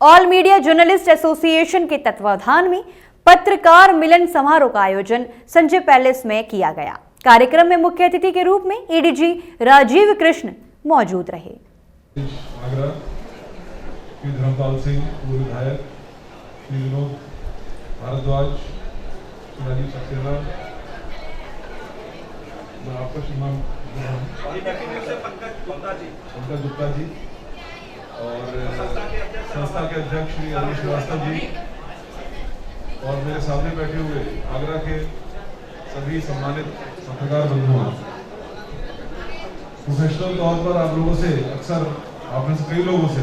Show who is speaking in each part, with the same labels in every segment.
Speaker 1: All media journalist association के तत्वावधान में पत्रकार मिलन समारोह का आयोजन संजय पैलेस में किया गया। कार्यक्रम में मुख्य अतिथि के रूप में एडीजी राजीव कृष्ण मौजूद रहे।
Speaker 2: आगरा श्री धर्मपाल सिंह, पूर्व विधायक श्री विनोद भारद्वाज, श्री राजीव सक्सेना, आपका श्रीमान पंकज गुप्ता जी और संस्था के अध्यक्ष श्री अनिल श्रीवास्तव जी और मेरे सामने बैठे हुए आगरा के सभी सम्मानित पत्रकार बंधुओं, प्रोफेशनल तौर पर आप लोगों से अक्सर, आप में से कई लोगों से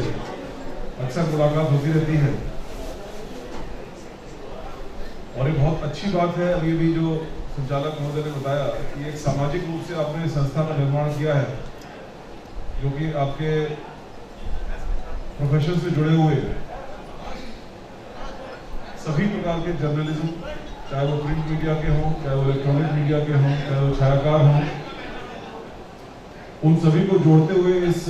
Speaker 2: अक्सर मुलाकात होती रहती है और ये बहुत अच्छी बात है। अभी भी जो संचालक महोदय ने बताया कि एक सामाजिक रूप से आपने संस्था का निर्माण किया है जो कि आपके प्रोफेशन से जुड़े हुए सभी प्रकार के जर्नलिज्म, चाहे वो प्रिंट मीडिया के हों, चाहे वो इलेक्ट्रॉनिक मीडिया के हों, चाहे वो छायाकार हों, उन सभी को जोड़ते हुए इस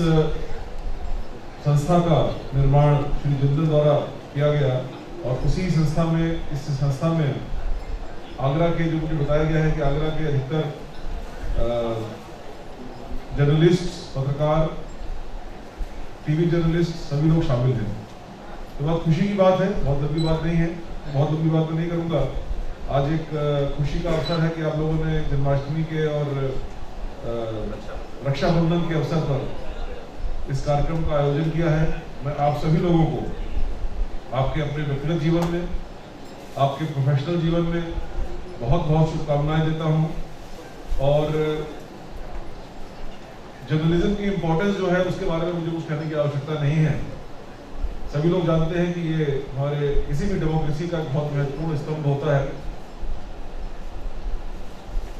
Speaker 2: संस्था का निर्माण श्री जिंदल द्वारा किया गया और उसी संस्था में, इस संस्था में आगरा के, जो मुझे बताया गया है कि आगरा के अधिकतर जर्नलिस्ट, पत्रकार, टीवी जर्नलिस्ट सभी लोग शामिल हैं। तो बहुत खुशी की बात है, बहुत लंबी बात नहीं है, बहुत लंबी बात तो नहीं करूँगा। आज एक खुशी का अवसर है कि आप लोगों ने जन्माष्टमी के और रक्षाबंधन के अवसर पर इस कार्यक्रम का आयोजन किया है। मैं आप सभी लोगों को आपके अपने व्यक्तिगत जीवन में, आपके प्रोफेशनल जीवन में बहुत बहुत शुभकामनाएं देता हूं और जर्नलिज्म की इम्पोर्टेंस जो है उसके बारे में मुझे कुछ कहने की आवश्यकता नहीं है। सभी लोग जानते हैं कि ये हमारे किसी भी डेमोक्रेसी का बहुत महत्वपूर्ण स्तंभ होता है।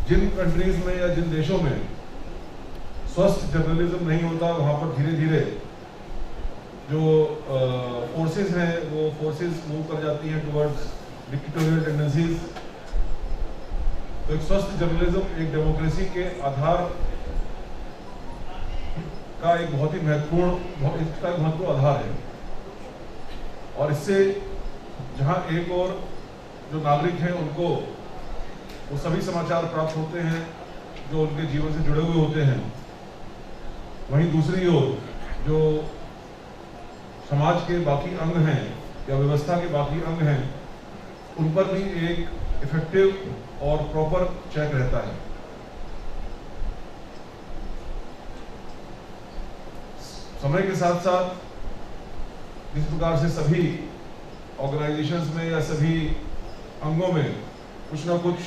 Speaker 2: जिन कंट्रीज में या जिन देशों में स्वस्थ जर्नलिज्म नहीं होता, वहां पर धीरे धीरे जो फोर्सेस हैं वो फोर्सेस मूव कर जाती हैं टुवर्ड्स डिक्टेटोरियल टेंडेंसीज। तो एक स्वस्थ जर्नलिज्म एक डेमोक्रेसी के आधार का एक बहुत ही महत्वपूर्ण आधार है और इससे जहां एक और जो नागरिक हैं उनको वो सभी समाचार प्राप्त होते हैं जो उनके जीवन से जुड़े हुए होते हैं, वहीं दूसरी ओर जो समाज के बाकी अंग हैं या व्यवस्था के बाकी अंग हैं उन पर भी एक इफेक्टिव और प्रॉपर चेक रहता है। समय के साथ साथ जिस प्रकार से सभी ऑर्गेनाइजेशंस में या सभी अंगों में कुछ ना कुछ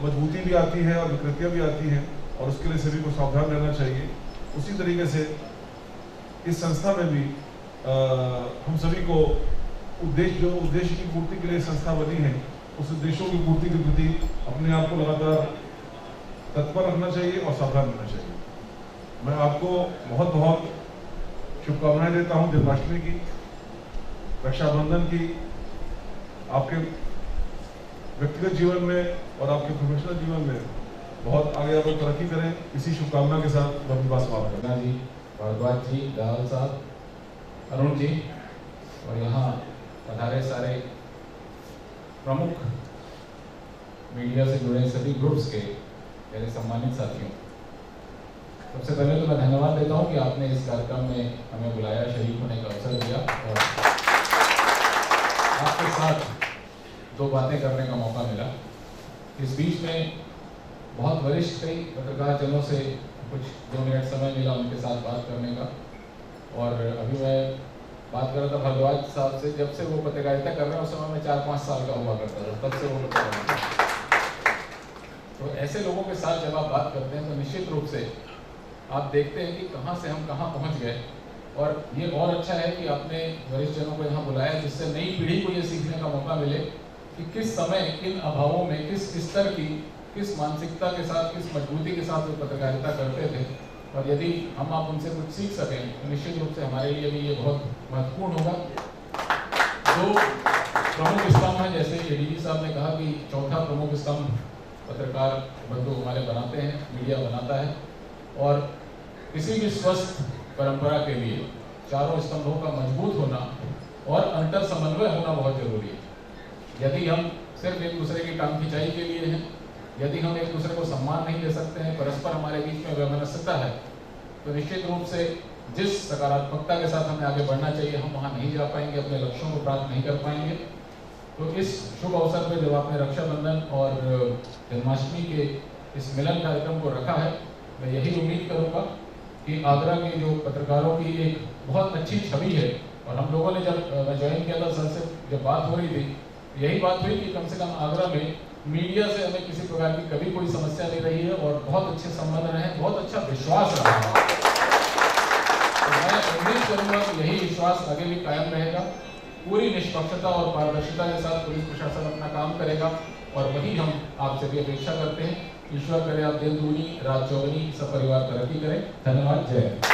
Speaker 2: मजबूती भी आती है और विकृतियां भी आती हैं और उसके लिए सभी को सावधान रहना चाहिए। उसी तरीके से इस संस्था में भी हम सभी को उद्देश्य की पूर्ति के लिए संस्था बनी है, उस उद्देश्यों की पूर्ति के प्रति अपने आप को लगातार तत्पर रखना चाहिए और सावधान रहना चाहिए। मैं आपको बहुत बहुत शुभकामनाएं देता हूं जन्माष्टमी की, रक्षाबंधन की। आपके व्यक्तिगत जीवन में और आपके प्रोफेशनल जीवन में बहुत आगे आप तरक्की करें। इसी शुभकामना के साथ मैं अपनी बात समाप्त करता
Speaker 3: जी, भारद्वाज जी, दाल साहब, अरुण जी और यहाँ पधारे सारे प्रमुख मीडिया से जुड़े सभी ग्रुप्स के मेरे सम्मानित साथियों, सबसे पहले तो मैं धन्यवाद देता हूँ कि आपने इस कार्यक्रम में हमें बुलाया, शरीक होने का अवसर दिया और आपके साथ दो बातें करने का मौका मिला। इस बीच में बहुत वरिष्ठ कई पत्रकार जनों से कुछ 2 मिनट समय मिला उनके साथ बात करने का और अभी मैं बात कर रहा था भारद्वाज साहब से, जब से वो पत्रकारिता कर रहे हैं उस समय मैं 4-5 साल का हुआ करता था, तब से वो पत्रकार। तो ऐसे लोगों के साथ जब आप बात करते हैं तो निश्चित रूप से आप देखते हैं कि कहाँ से हम कहाँ पहुँच गए और ये और अच्छा है कि आपने वरिष्ठ जनों को यहाँ बुलाया जिससे नई पीढ़ी को ये सीखने का मौका मिले कि किस समय, किन अभावों में, किस स्तर की, किस मानसिकता के साथ, किस मजबूती के साथ वो पत्रकारिता करते थे और यदि हम आप उनसे कुछ सीख सकें तो निश्चित रूप से हमारे लिए भी ये बहुत महत्वपूर्ण होगा। दो प्रमुख स्तंभ हैं, जैसे एडीजी साहब ने कहा कि चौथा प्रमुख स्तंभ पत्रकार बंधु हमारे बनाते हैं, मीडिया बनाता है और किसी भी स्वस्थ परंपरा के लिए चारों स्तंभों का मजबूत होना और अंतर समन्वय होना बहुत जरूरी है। यदि हम सिर्फ एक दूसरे की टांग खिंचाई के लिए हैं, यदि हम एक दूसरे को सम्मान नहीं दे सकते हैं, परस्पर हमारे बीच में वैमनस्यता है, तो निश्चित रूप से जिस सकारात्मकता के साथ हमें आगे बढ़ना चाहिए हम वहाँ नहीं जा पाएंगे, अपने लक्ष्यों को प्राप्त नहीं कर पाएंगे। तो इस शुभ अवसर पर जब आपने रक्षाबंधन और जन्माष्टमी के इस मिलन कार्यक्रम को रखा है, मैं यही उम्मीद करूँगा कि आगरा के जो पत्रकारों की एक बहुत अच्छी छवि है, और हम लोगों ने जब मैं ज्वाइन किया था सर से जब बात हो रही थी, यही बात हुई कि कम से कम आगरा में मीडिया से हमें किसी प्रकार की कभी कोई समस्या नहीं रही है और बहुत अच्छे संबंध रहे हैं, बहुत अच्छा विश्वास रहा है। तो मैं उम्मीद करूँगा कि यही विश्वास आगे भी कायम रहेगा। पूरी निष्पक्षता और पारदर्शिता के साथ पुलिस प्रशासन अपना काम करेगा और वही हम आपसे भी अपेक्षा करते हैं। ईश्वर करे आप दिन दूनी रात चौगुनी सब परिवार तरक्की करें। धन्यवाद। जय हिंद।